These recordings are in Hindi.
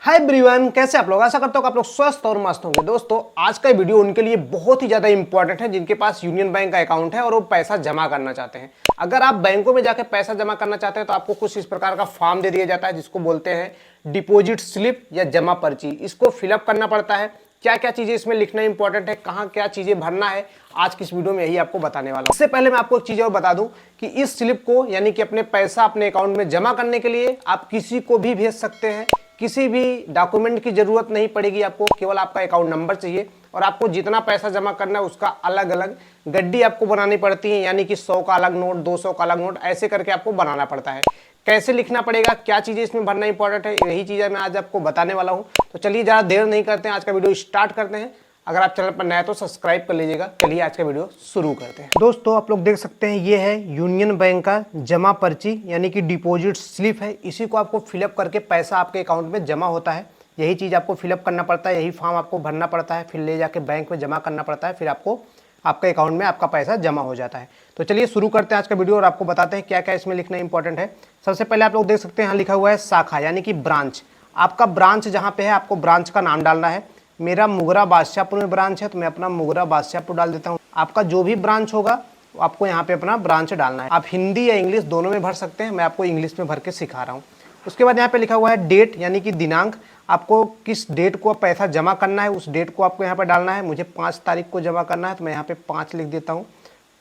हाय एवरीवन, कैसे आप लोग? आशा करता हूँ कि आप लोग स्वस्थ और मस्त होंगे। दोस्तों, आज का वीडियो उनके लिए बहुत ही ज़्यादा इंपॉर्टेंट है जिनके पास यूनियन बैंक का अकाउंट है और वो पैसा जमा करना चाहते हैं। अगर आप बैंकों में जाकर पैसा जमा करना चाहते हैं तो आपको कुछ इस प्रकार का फॉर्म दे दिया जाता है जिसको बोलते हैं डिपॉजिट स्लिप या जमा पर्ची। इसको फिलअप करना पड़ता है। क्या क्या चीजें इसमें लिखना इंपॉर्टेंट है, कहाँ क्या चीजें भरना है, आज की इस वीडियो में यही आपको बताने वाला हूं। इससे पहले मैं आपको एक चीज और बता दूं कि इस स्लिप को यानी कि अपने पैसा अपने अकाउंट में जमा करने के लिए आप किसी को भी भेज सकते हैं। किसी भी डॉक्यूमेंट की जरूरत नहीं पड़ेगी आपको, केवल आपका अकाउंट नंबर चाहिए और आपको जितना पैसा जमा करना है उसका अलग अलग गड्डी आपको बनानी पड़ती है, यानी कि 100 का अलग नोट, 200 का अलग नोट, ऐसे करके आपको बनाना पड़ता है। कैसे लिखना पड़ेगा, क्या चीजें इसमें भरना इंपॉर्टेंट है, यही चीजें मैं आज आपको बताने वाला हूं। तो चलिए ज़्यादा देर नहीं करते हैं, आज का वीडियो स्टार्ट करते हैं। अगर आप चैनल पर नए हैं तो सब्सक्राइब कर लीजिएगा। चलिए आज का वीडियो शुरू करते हैं। दोस्तों, आप लोग देख सकते हैं ये है यूनियन बैंक का जमा पर्ची यानी कि डिपॉजिट स्लिप है। इसी को आपको फिलअप करके पैसा आपके अकाउंट में जमा होता है। यही चीज़ आपको फिलअप करना पड़ता है, यही फॉर्म आपको भरना पड़ता है, फिर ले जाके बैंक में जमा करना पड़ता है, फिर आपको आपके अकाउंट में आपका पैसा जमा हो जाता है। तो चलिए शुरू करते हैं आज का वीडियो और आपको बताते हैं क्या क्या इसमें लिखना इंपॉर्टेंट है। सबसे पहले आप लोग देख सकते हैं यहाँ लिखा हुआ है शाखा यानी कि ब्रांच। आपका ब्रांच जहाँ पे है आपको ब्रांच का नाम डालना है। मेरा मुगरा बादशाहपुर में ब्रांच है तो मैं अपना मुगरा बादशाहपुर डाल देता हूँ। आपका जो भी ब्रांच होगा आपको यहाँ पे अपना ब्रांच डालना है। आप हिंदी या इंग्लिश दोनों में भर सकते हैं, मैं आपको इंग्लिश में भर के सिखा रहा हूँ। उसके बाद यहाँ पे लिखा हुआ है डेट यानी कि दिनांक। आपको किस डेट को पैसा जमा करना है उस डेट को आपको यहाँ पे डालना है। मुझे 5 तारीख को जमा करना है तो मैं यहाँ पे 5 लिख देता हूँ,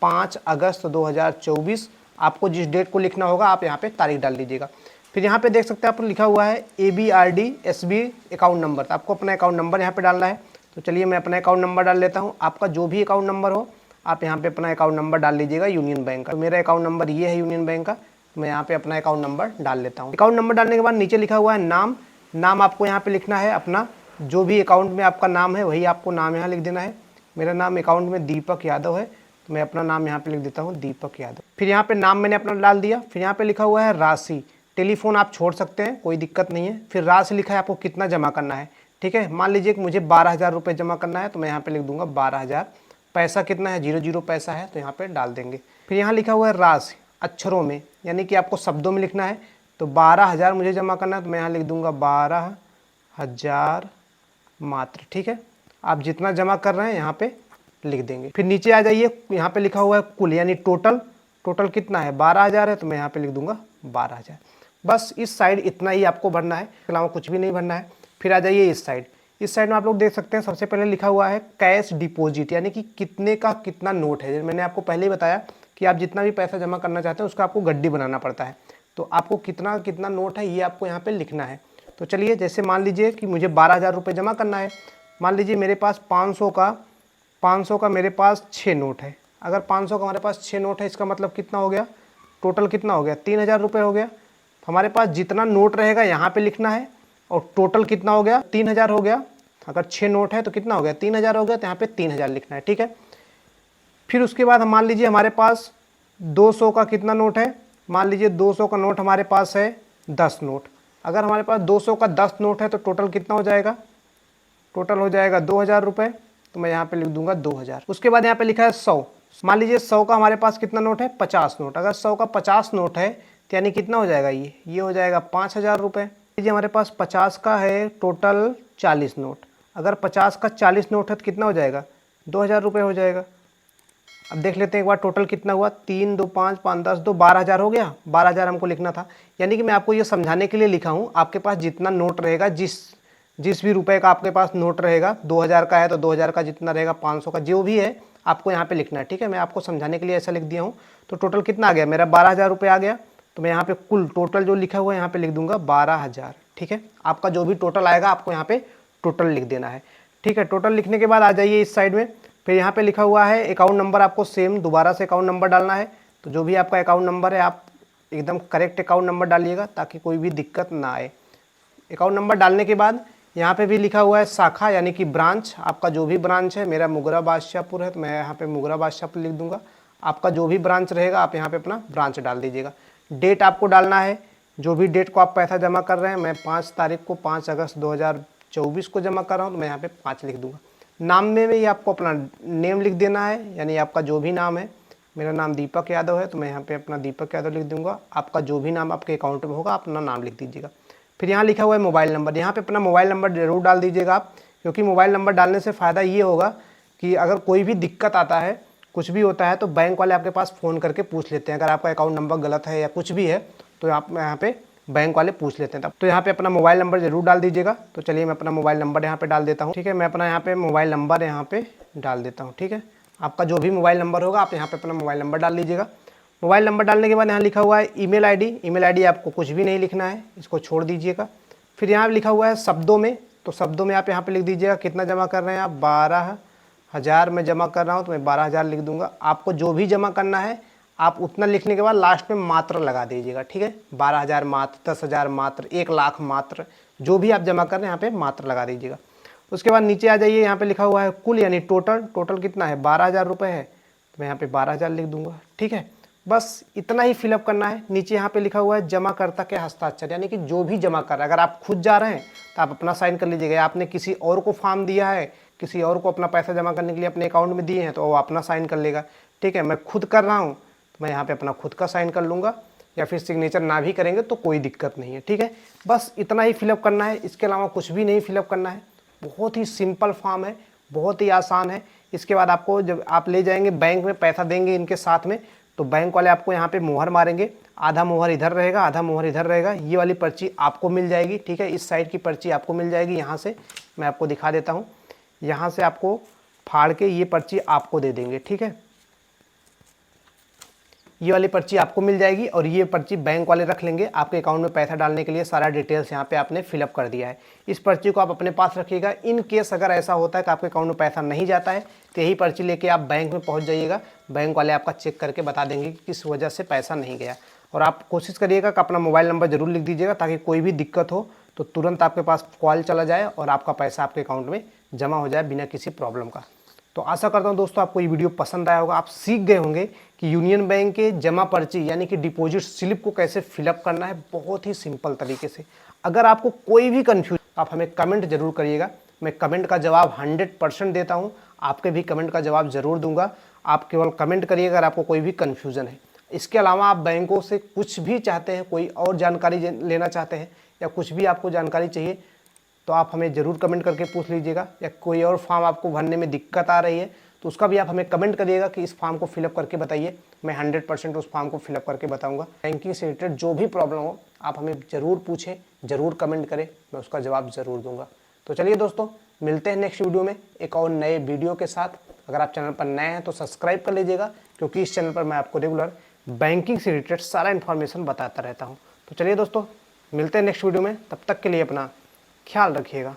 5 अगस्त 2024। आपको जिस डेट को लिखना होगा आप यहाँ पे तारीख डाल दीजिएगा। फिर यहाँ पे देख सकते हैं आपको लिखा हुआ है ABRD SB अकाउंट नंबर। तो आपको अपना अकाउंट नंबर यहाँ पे डालना है। तो चलिए मैं अपना अकाउंट नंबर डाल लेता हूँ। आपका जो भी अकाउंट नंबर हो आप यहाँ पे अपना अकाउंट नंबर डाल लीजिएगा यूनियन बैंक का। तो मेरा अकाउंट नंबर ये है यूनियन बैंक का, मैं यहाँ पे अपना अकाउंट नंबर डाल लेता हूँ। अकाउंट नंबर डालने के बाद नीचे लिखा हुआ है नाम। नाम आपको यहाँ पे लिखना है अपना, जो भी अकाउंट में आपका नाम है वही आपको नाम यहाँ लिख देना है। मेरा नाम अकाउंट में दीपक यादव है तो मैं अपना नाम यहाँ पे लिख देता हूँ दीपक यादव। फिर यहाँ पे नाम मैंने अपना डाल दिया। फिर यहाँ पे लिखा हुआ है राशि। टेलीफोन आप छोड़ सकते हैं, कोई दिक्कत नहीं है। फिर राशि लिखा है आपको कितना जमा करना है। ठीक है, मान लीजिए कि मुझे 12,000 रुपये जमा करना है तो मैं यहाँ पे लिख दूंगा 12,000। पैसा कितना है, 00 पैसा है तो यहाँ पे डाल देंगे। फिर यहाँ लिखा हुआ है राशि अक्षरों में यानी कि आपको शब्दों में लिखना है। तो 12,000 मुझे जमा करना है तो मैं यहाँ लिख दूंगा 12,000 मात्र। ठीक है, आप जितना जमा कर रहे हैं यहाँ पे लिख देंगे। फिर नीचे आ जाइए, यहाँ पे लिखा हुआ है कुल यानी टोटल। टोटल कितना है, 12,000 है तो मैं यहाँ पे लिख दूंगा 12,000। बस इस साइड इतना ही आपको भरना है, इसके अलावा कुछ भी नहीं भरना है। फिर आ जाइए इस साइड। इस साइड में आप लोग देख सकते हैं सबसे पहले लिखा हुआ है कैश डिपॉजिट यानी कि कितने का कितना नोट है। मैंने आपको पहले ही बताया कि आप जितना भी पैसा जमा करना चाहते हैं उसका आपको गड्डी बनाना पड़ता है। तो आपको कितना कितना नोट है ये आपको यहाँ पे लिखना है। तो चलिए, जैसे मान लीजिए कि मुझे 12,000 रुपये जमा करना है। मान लीजिए मेरे पास 500 का मेरे पास 6 नोट है। अगर 500 का हमारे पास 6 नोट है इसका मतलब कितना हो गया, टोटल कितना हो गया, 3,000 रुपये हो गया। हमारे पास जितना नोट रहेगा यहाँ पे लिखना है और टोटल कितना हो गया, 3,000 हो गया। अगर 6 नोट है तो कितना हो गया, 3,000 हो गया, तो यहाँ पे 3,000 लिखना है। ठीक है, फिर उसके बाद हम मान लीजिए हमारे पास 200 का कितना नोट है। मान लीजिए 200 का नोट हमारे पास है 10 नोट। अगर हमारे पास 200 का 10 नोट है तो टोटल कितना हो जाएगा, टोटल हो जाएगा 2,000 रुपये। तो मैं यहाँ पे लिख दूंगा 2,000। उसके बाद यहाँ पे लिखा है 100। मान लीजिए 100 का हमारे पास कितना नोट है, 50 नोट। अगर 100 का 50 नोट है तो यानी कितना हो जाएगा, ये हो जाएगा 5,000 रुपये। लीजिए हमारे पास 50 का है टोटल 40 नोट। अगर 50 का 40 नोट है तो कितना हो जाएगा, 2,000 रुपये हो जाएगा। अब देख लेते हैं एक बार टोटल कितना हुआ, 3 2 5 5 10 2 12,000 हो गया। 12,000 हमको लिखना था। यानी कि मैं आपको ये समझाने के लिए लिखा हूँ, आपके पास जितना नोट रहेगा, जिस भी रुपए का आपके पास नोट रहेगा, 2,000 का है तो 2,000 का जितना रहेगा, 500 का जो भी है आपको यहाँ पे लिखना है। ठीक है, मैं आपको समझाने के लिए ऐसा लिख दिया हूँ। तो टोटल कितना आ गया, मेरा 12,000 रुपये आ गया। तो मैं यहाँ पे कुल टोटल जो लिखा हुआ है यहाँ पे लिख दूंगा 12,000। ठीक है, आपका जो भी टोटल आएगा आपको यहाँ पे टोटल लिख देना है। ठीक है, टोटल लिखने के बाद आ जाइए इस साइड में। फिर यहाँ पे लिखा हुआ है अकाउंट नंबर, आपको सेम दोबारा से अकाउंट नंबर डालना है। तो जो भी आपका अकाउंट नंबर है आप एकदम करेक्ट अकाउंट नंबर डालिएगा ताकि कोई भी दिक्कत ना आए। अकाउंट नंबर डालने के बाद यहाँ पे भी लिखा हुआ है शाखा यानी कि ब्रांच। आपका जो भी ब्रांच है, मेरा मुगरा बादशाहपुर है तो मैं यहाँ पे मुगरा बादशाहपुर लिख दूंगा। आपका जो भी ब्रांच रहेगा आप यहाँ पे अपना ब्रांच डाल दीजिएगा। डेट आपको डालना है, जो भी डेट को आप पैसा जमा कर रहे हैं। मैं 5 तारीख को 5 अगस्त 2024 को जमा कर रहा हूँ तो मैं यहाँ पे 5 लिख दूंगा। नाम में भी आपको अपना नेम लिख देना है, यानी आपका जो भी नाम है। मेरा नाम दीपक यादव है तो मैं यहाँ पे अपना दीपक यादव लिख दूंगा। आपका जो भी नाम आपके अकाउंट में होगा अपना नाम लिख दीजिएगा। फिर यहाँ लिखा हुआ है मोबाइल नंबर, यहाँ पे अपना मोबाइल नंबर जरूर डाल दीजिएगा आप, क्योंकि मोबाइल नंबर डालने से फ़ायदा ये होगा कि अगर कोई भी दिक्कत आता है, कुछ भी होता है, तो बैंक वाले आपके पास फ़ोन करके पूछ लेते हैं। अगर आपका अकाउंट नंबर गलत है या कुछ भी है तो आप यहाँ पे बैंक वाले पूछ लेते हैं तब। तो यहाँ पे अपना मोबाइल नंबर जरूर डाल दीजिएगा। तो चलिए मैं अपना मोबाइल नंबर यहाँ पे डाल देता हूँ। ठीक है, मैं अपना यहाँ पे मोबाइल नंबर यहाँ पे डाल देता हूँ। ठीक है, आपका जो भी मोबाइल नंबर होगा आप यहाँ पे अपना मोबाइल नंबर डाल लीजिएगा। मोबाइल नंबर डालने के बाद यहाँ लिखा हुआ है ईमेल आईडी। ईमेल आईडी आपको कुछ भी नहीं लिखना है, इसको छोड़ दीजिएगा। फिर यहाँ लिखा हुआ है शब्दों में, तो शब्दों में आप यहाँ पे लिख दीजिएगा कितना जमा कर रहे हैं आप। 12,000 में जमा कर रहा हूँ तो मैं 12,000 लिख दूंगा। आपको जो भी जमा करना है आप उतना लिखने के बाद लास्ट में मात्र लगा दीजिएगा। ठीक है, 12,000 मात्र, 10,000 मात्र, 1,00,000 मात्र, जो भी आप जमा कर रहे हैं यहाँ पे मात्र लगा दीजिएगा। उसके बाद नीचे आ जाइए, यहाँ पे लिखा हुआ है कुल यानी टोटल। टोटल कितना है, 12,000 रुपये है, तो मैं यहाँ पे 12,000 लिख दूंगा। ठीक है, बस इतना ही फिलअप करना है। नीचे यहाँ पे लिखा हुआ है जमाकर्ता के हस्ताक्षर, यानी कि जो भी जमा कर रहा है, अगर आप खुद जा रहे हैं तो आप अपना साइन कर लीजिएगा। आपने किसी और को फॉर्म दिया है, किसी और को अपना पैसा जमा करने के लिए अपने अकाउंट में दिए हैं, तो वो अपना साइन कर लेगा। ठीक है, मैं खुद कर रहा हूँ तो मैं यहाँ पे अपना खुद का साइन कर लूँगा, या फिर सिग्नेचर ना भी करेंगे तो कोई दिक्कत नहीं है। ठीक है, बस इतना ही फिलअप करना है, इसके अलावा कुछ भी नहीं फिलअप करना है। बहुत ही सिंपल फॉर्म है, बहुत ही आसान है। इसके बाद आपको जब आप ले जाएंगे बैंक में, पैसा देंगे इनके साथ में, तो बैंक वाले आपको यहाँ पे मोहर मारेंगे। आधा मोहर इधर रहेगा, आधा मोहर इधर रहेगा। ये वाली पर्ची आपको मिल जाएगी। ठीक है, इस साइड की पर्ची आपको मिल जाएगी। यहाँ से मैं आपको दिखा देता हूँ, यहाँ से आपको फाड़ के ये पर्ची आपको दे देंगे। ठीक है, ये वाली पर्ची आपको मिल जाएगी और ये पर्ची बैंक वाले रख लेंगे आपके अकाउंट में पैसा डालने के लिए। सारा डिटेल्स यहाँ पे आपने फिलअप कर दिया है। इस पर्ची को आप अपने पास रखिएगा। इन केस अगर ऐसा होता है कि आपके अकाउंट में पैसा नहीं जाता है तो यही पर्ची लेके आप बैंक में पहुँच जाइएगा। बैंक वाले आपका चेक करके बता देंगे कि किस वजह से पैसा नहीं गया। और आप कोशिश करिएगा कि अपना मोबाइल नंबर जरूर लिख दीजिएगा, ताकि कोई भी दिक्कत हो तो तुरंत आपके पास कॉल चला जाए और आपका पैसा आपके अकाउंट में जमा हो जाए बिना किसी प्रॉब्लम का। तो आशा करता हूं दोस्तों आपको ये वीडियो पसंद आया होगा। आप सीख गए होंगे कि यूनियन बैंक के जमा पर्ची यानी कि डिपॉजिट स्लिप को कैसे फिलअप करना है, बहुत ही सिंपल तरीके से। अगर आपको कोई भी कंफ्यूजन, आप हमें कमेंट जरूर करिएगा। मैं कमेंट का जवाब 100% देता हूं। आपके भी कमेंट का जवाब जरूर दूंगा। आप केवल कमेंट करिएगा अगर आपको कोई भी कन्फ्यूज़न है। इसके अलावा आप बैंकों से कुछ भी चाहते हैं, कोई और जानकारी लेना चाहते हैं या कुछ भी आपको जानकारी चाहिए, तो आप हमें ज़रूर कमेंट करके पूछ लीजिएगा। या कोई और फॉर्म आपको भरने में दिक्कत आ रही है तो उसका भी आप हमें कमेंट करिएगा कि इस फॉर्म को फिलअप करके बताइए। मैं 100% उस फॉर्म को फिलअप करके बताऊंगा। बैंकिंग से रिलेटेड जो भी प्रॉब्लम हो आप हमें ज़रूर पूछें, ज़रूर कमेंट करें, मैं उसका जवाब ज़रूर दूंगा। तो चलिए दोस्तों, मिलते हैं नेक्स्ट वीडियो में एक और नए वीडियो के साथ। अगर आप चैनल पर नए हैं तो सब्सक्राइब कर लीजिएगा, क्योंकि इस चैनल पर मैं आपको रेगुलर बैंकिंग से रिलेटेड सारा इन्फॉर्मेशन बताता रहता हूँ। तो चलिए दोस्तों, मिलते हैं नेक्स्ट वीडियो में। तब तक के लिए अपना ख्याल रखिएगा।